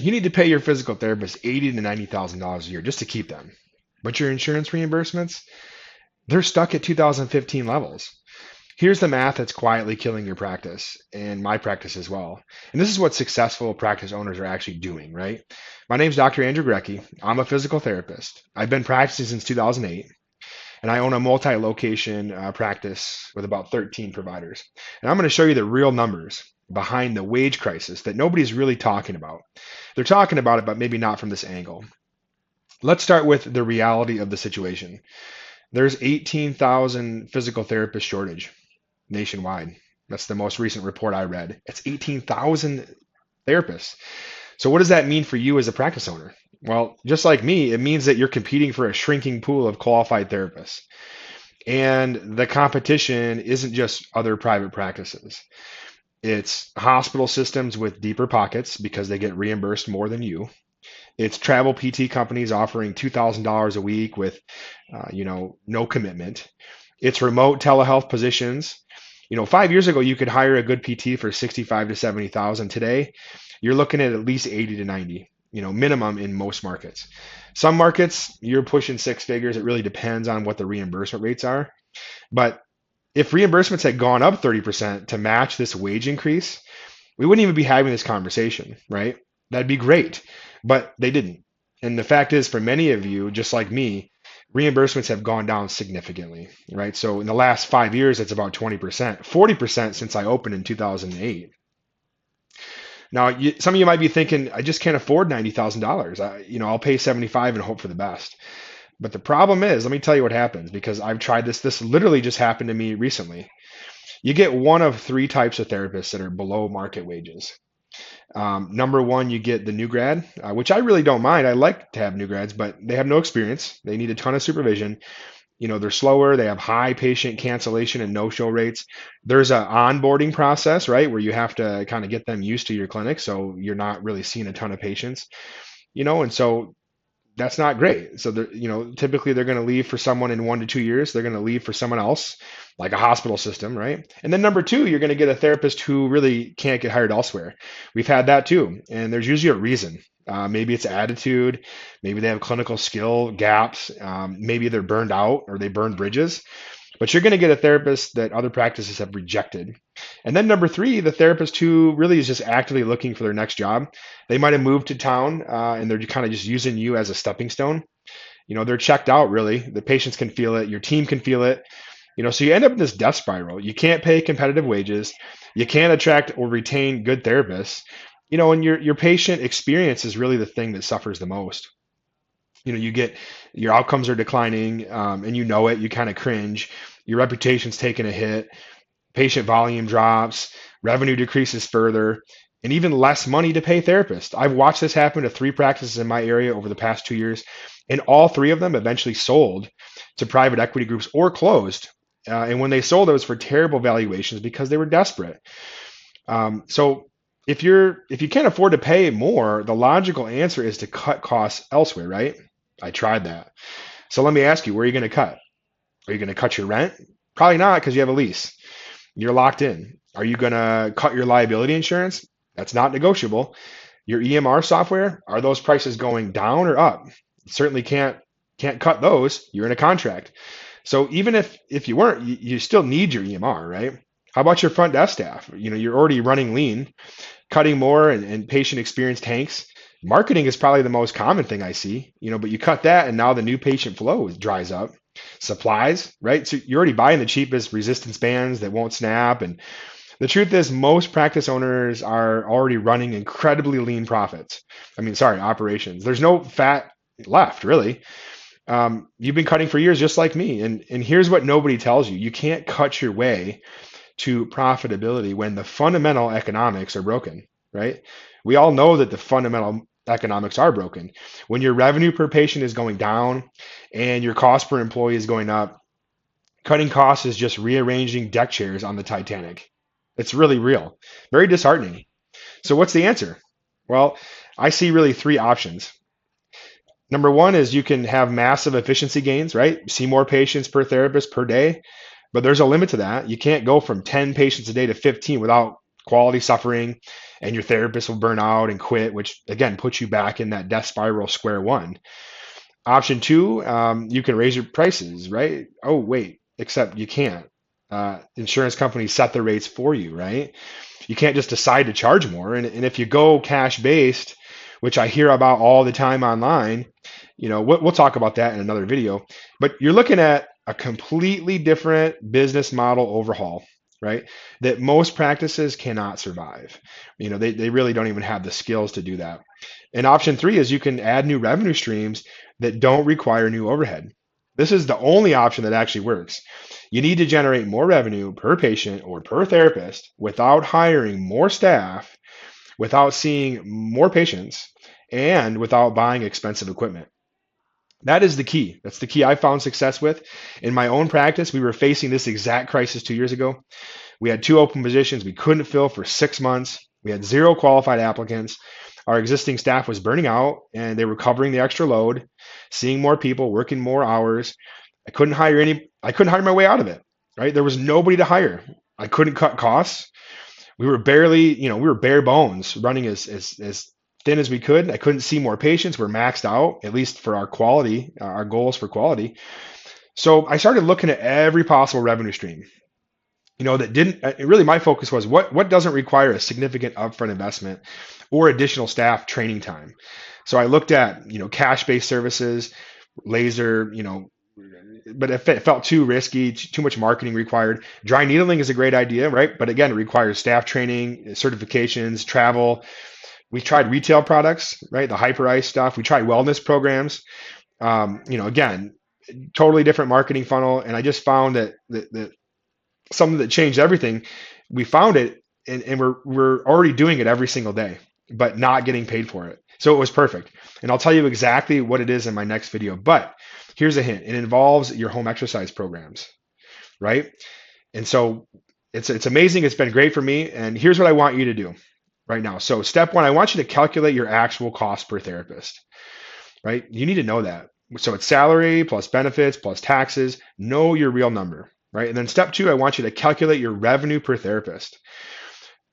You need to pay your physical therapist $80,000 to $90,000 a year just to keep them. But your insurance reimbursements, they're stuck at 2015 levels. Here's the math that's quietly killing your practice and my practice as well. And this is what successful practice owners are actually doing, right? My name's Dr. Andrew Grecki. I'm a physical therapist. I've been practicing since 2008, and I own a multi-location practice with about 13 providers. And I'm going to show you the real numbers behind the wage crisis that nobody's really talking about. They're talking about it, but maybe not from this angle. Let's start with the reality of the situation. There's 18,000 physical therapist shortage nationwide. That's the most recent report I read. It's 18,000 therapists. So what does that mean for you as a practice owner? Well, just like me, it means that you're competing for a shrinking pool of qualified therapists. And the competition isn't just other private practices. It's hospital systems with deeper pockets because they get reimbursed more than you. It's travel PT companies offering $2,000 a week with, no commitment. It's remote telehealth positions. 5 years ago, you could hire a good PT for 65 to 70,000. Today, you're looking at least 80 to 90, minimum in most markets. Some markets, you're pushing six figures. It really depends on what the reimbursement rates are. But if reimbursements had gone up 30% to match this wage increase, we wouldn't even be having this conversation, right? That'd be great, but they didn't. And the fact is, for many of you, just like me, reimbursements have gone down significantly, right? So in the last 5 years, it's about 20%, 40% since I opened in 2008. Now, some of you might be thinking, I just can't afford $90,000. I'll pay 75 and hope for the best. But the problem is, let me tell you what happens, because I've tried this. This literally just happened to me recently. You get one of three types of therapists that are below market wages. Number one, you get the new grad, which I really don't mind. I like to have new grads, but they have no experience. They need a ton of supervision. They're slower. They have high patient cancellation and no-show rates. There's an onboarding process, right, where you have to kind of get them used to your clinic, so you're not really seeing a ton of patients, and so that's not great. So typically they're going to leave for someone in 1 to 2 years. They're going to leave for someone else, like a hospital system, right? And then number two, you're going to get a therapist who really can't get hired elsewhere. We've had that too, and there's usually a reason. Maybe it's attitude, maybe they have clinical skill gaps, maybe they're burned out or they burned bridges. But you're going to get a therapist that other practices have rejected. And then number three, the therapist who really is just actively looking for their next job. They might have moved to town and they're kind of just using you as a stepping stone. They're checked out, really. The patients can feel it. Your team can feel it. So you end up in this death spiral. You can't pay competitive wages. You can't attract or retain good therapists. And your patient experience is really the thing that suffers the most. You get your outcomes are declining, and it. You kind of cringe. Your reputation's taking a hit. Patient volume drops. Revenue decreases further, and even less money to pay therapists. I've watched this happen to 3 practices in my area over the past 2 years, and all 3 of them eventually sold to private equity groups or closed. And when they sold, it was for terrible valuations because they were desperate. So if you can't afford to pay more, the logical answer is to cut costs elsewhere, right? I tried that. So let me ask you, where are you going to cut? Are you going to cut your rent? Probably not, because you have a lease. You're locked in. Are you going to cut your liability insurance? That's not negotiable. Your EMR software, are those prices going down or up? Certainly can't cut those. You're in a contract. So even if you weren't, you still need your EMR, right? How about your front desk staff? You're already running lean. Cutting more and patient experience tanks. Marketing is probably the most common thing I see, but you cut that and now the new patient flow dries up. Supplies, right? So you're already buying the cheapest resistance bands that won't snap. And the truth is most practice owners are already running incredibly lean operations. There's no fat left, really. You've been cutting for years just like me. And here's what nobody tells you. You can't cut your way to profitability when the fundamental economics are broken, right? We all know that the fundamental economics are broken. When your revenue per patient is going down and your cost per employee is going up, cutting costs is just rearranging deck chairs on the Titanic. It's really real, very disheartening. So what's the answer? Well, I see really 3 options. Number one is you can have massive efficiency gains, right? See more patients per therapist per day, but there's a limit to that. You can't go from 10 patients a day to 15 without quality suffering, and your therapist will burn out and quit, which again puts you back in that death spiral square one. Option two, you can raise your prices, right? Oh, wait, except you can't. Insurance companies set the rates for you, right? You can't just decide to charge more. And if you go cash based, which I hear about all the time online, we'll talk about that in another video. But you're looking at a completely different business model overhaul, right? That most practices cannot survive. They really don't even have the skills to do that. And option three is you can add new revenue streams that don't require new overhead. This is the only option that actually works. You need to generate more revenue per patient or per therapist without hiring more staff, without seeing more patients, and without buying expensive equipment. That is the key. That's the key I found success with. In my own practice, we were facing this exact crisis 2 years ago. We had 2 open positions we couldn't fill for 6 months. We had 0 qualified applicants. Our existing staff was burning out and they were covering the extra load, seeing more people, working more hours. I couldn't hire my way out of it, right? There was nobody to hire. I couldn't cut costs. We were bare bones running as thin as we could. I couldn't see more patients. We're maxed out, at least for our quality, our goals for quality. So I started looking at every possible revenue stream. That didn't really, my focus was what doesn't require a significant upfront investment or additional staff training time. So I looked at, cash-based services, laser, but it felt too risky, too much marketing required. Dry needling is a great idea, right? But again, it requires staff training, certifications, travel. We tried retail products, right? The hyper ice stuff. We tried wellness programs. Again, totally different marketing funnel. And I just found that something that changed everything. We found it, and we're already doing it every single day, but not getting paid for it. So it was perfect. And I'll tell you exactly what it is in my next video. But here's a hint: it involves your home exercise programs, right? And so it's amazing. It's been great for me. And here's what I want you to do right now. So step one, I want you to calculate your actual cost per therapist, right? You need to know that. So it's salary plus benefits plus taxes. Know your real number. Right? And then step two, I want you to calculate your revenue per therapist.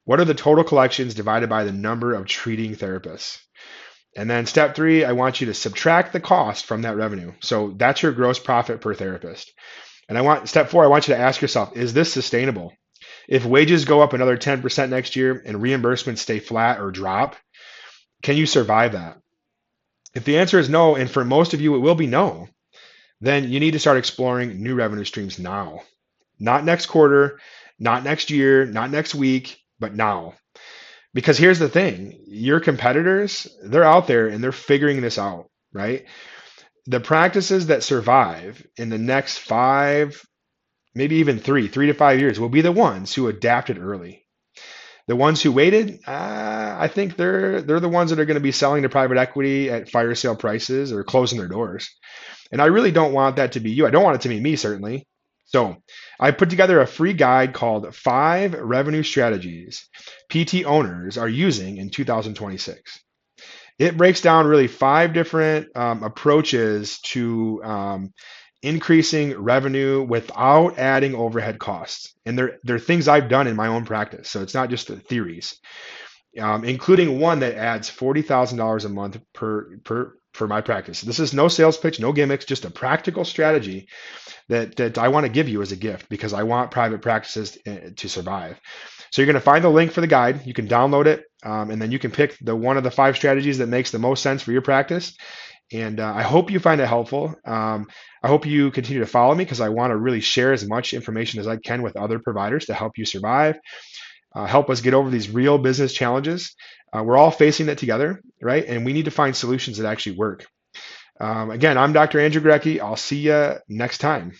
What are the total collections divided by the number of treating therapists? And then step three, I want you to subtract the cost from that revenue. So that's your gross profit per therapist. And step four, I want you to ask yourself, is this sustainable? If wages go up another 10% next year and reimbursements stay flat or drop, can you survive that? If the answer is no, and for most of you it will be no, then you need to start exploring new revenue streams now. Not next quarter, not next year, not next week, but now. Because here's the thing, your competitors, they're out there and they're figuring this out, right? The practices that survive in the next 5, maybe even 3 to 5 years will be the ones who adapted early. The ones who waited, I think they're the ones that are going to be selling to private equity at fire sale prices or closing their doors. And I really don't want that to be you. I don't want it to be me, certainly. So I put together a free guide called 5 Revenue Strategies PT Owners Are Using in 2026. It breaks down really 5 different approaches to increasing revenue without adding overhead costs. And they're things I've done in my own practice. So it's not just the theories, including one that adds $40,000 a month for my practice. This is no sales pitch, no gimmicks, just a practical strategy that I want to give you as a gift because I want private practices to survive. So you're going to find the link for the guide. You can download it, and then you can pick one of the 5 strategies that makes the most sense for your practice. And I hope you find it helpful. I hope you continue to follow me because I want to really share as much information as I can with other providers to help you survive, help us get over these real business challenges. We're all facing that together, right? And we need to find solutions that actually work. Again, I'm Dr. Andrew Grecki. I'll see you next time.